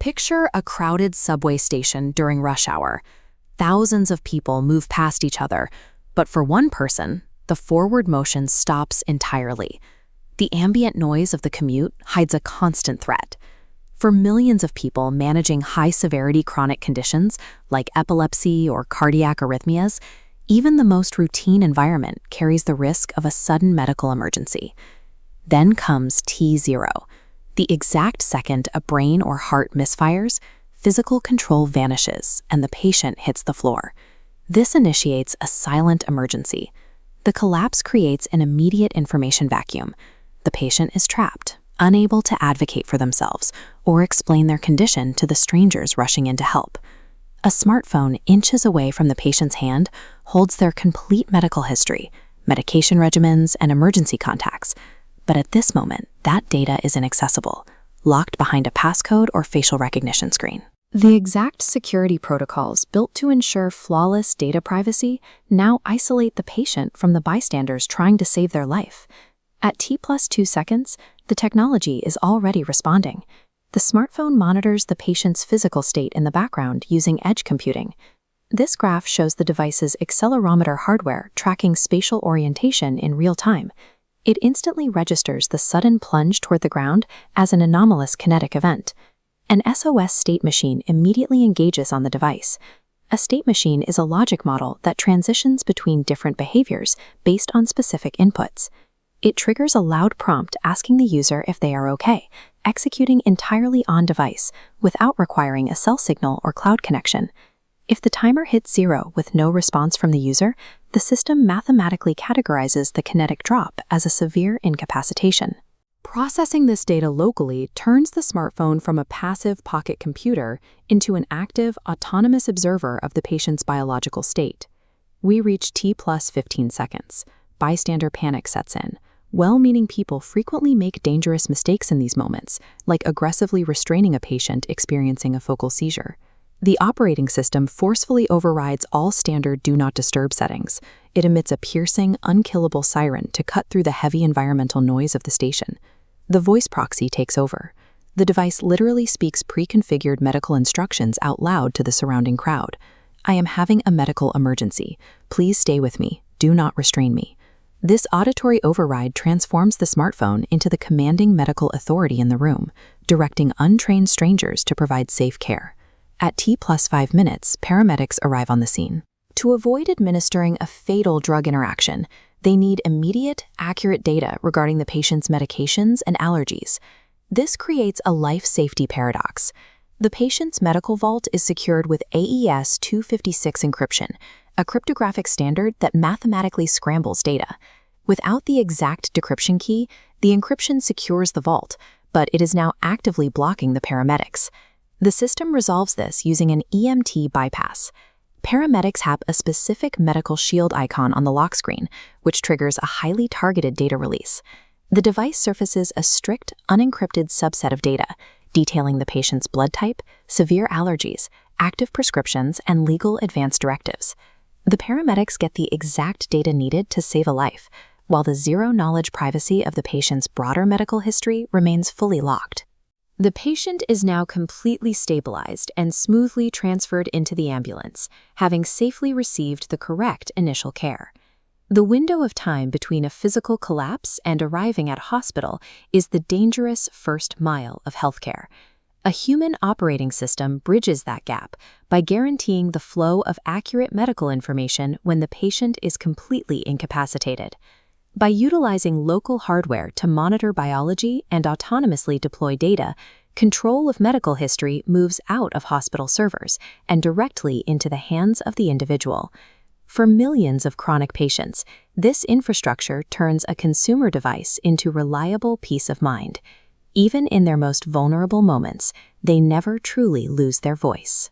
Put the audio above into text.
Picture a crowded subway station during rush hour. Thousands of people move past each other, but for one person, the forward motion stops entirely. The ambient noise of the commute hides a constant threat. For millions of people managing high-severity chronic conditions like epilepsy or cardiac arrhythmias, even the most routine environment carries the risk of a sudden medical emergency. Then comes T0. The exact second a brain or heart misfires, physical control vanishes and the patient hits the floor. This initiates a silent emergency. The collapse creates an immediate information vacuum. The patient is trapped, unable to advocate for themselves or explain their condition to the strangers rushing in to help. A smartphone inches away from the patient's hand holds their complete medical history, medication regimens, and emergency contacts. But at this moment, that data is inaccessible, locked behind a passcode or facial recognition screen. The exact security protocols built to ensure flawless data privacy now isolate the patient from the bystanders trying to save their life. At T+2 seconds, the technology is already responding. The smartphone monitors the patient's physical state in the background using edge computing. This graph shows the device's accelerometer hardware tracking spatial orientation in real time. It instantly registers the sudden plunge toward the ground as an anomalous kinetic event. An SOS state machine immediately engages on the device. A state machine is a logic model that transitions between different behaviors based on specific inputs. It triggers a loud prompt asking the user if they are okay, executing entirely on-device without requiring a cell signal or cloud connection. If the timer hits 0 with no response from the user, the system mathematically categorizes the kinetic drop as a severe incapacitation. Processing this data locally turns the smartphone from a passive pocket computer into an active, autonomous observer of the patient's biological state. We reach T+15 seconds. Bystander panic sets in. Well-meaning people frequently make dangerous mistakes in these moments, like aggressively restraining a patient experiencing a focal seizure. The operating system forcefully overrides all standard Do Not Disturb settings. It emits a piercing, unkillable siren to cut through the heavy environmental noise of the station. The voice proxy takes over. The device literally speaks pre-configured medical instructions out loud to the surrounding crowd. I am having a medical emergency. Please stay with me. Do not restrain me. This auditory override transforms the smartphone into the commanding medical authority in the room, directing untrained strangers to provide safe care. At T+5 minutes, paramedics arrive on the scene. To avoid administering a fatal drug interaction, they need immediate, accurate data regarding the patient's medications and allergies. This creates a life safety paradox. The patient's medical vault is secured with AES 256 encryption, a cryptographic standard that mathematically scrambles data. Without the exact decryption key, the encryption secures the vault, but it is now actively blocking the paramedics. The system resolves this using an EMT bypass. Paramedics have a specific medical shield icon on the lock screen, which triggers a highly targeted data release. The device surfaces a strict, unencrypted subset of data, detailing the patient's blood type, severe allergies, active prescriptions, and legal advance directives. The paramedics get the exact data needed to save a life, while the zero-knowledge privacy of the patient's broader medical history remains fully locked. The patient is now completely stabilized and smoothly transferred into the ambulance, having safely received the correct initial care. The window of time between a physical collapse and arriving at hospital is the dangerous first mile of healthcare. A human operating system bridges that gap by guaranteeing the flow of accurate medical information when the patient is completely incapacitated. By utilizing local hardware to monitor biology and autonomously deploy data, control of medical history moves out of hospital servers and directly into the hands of the individual. For millions of chronic patients, this infrastructure turns a consumer device into reliable peace of mind. Even in their most vulnerable moments, they never truly lose their voice.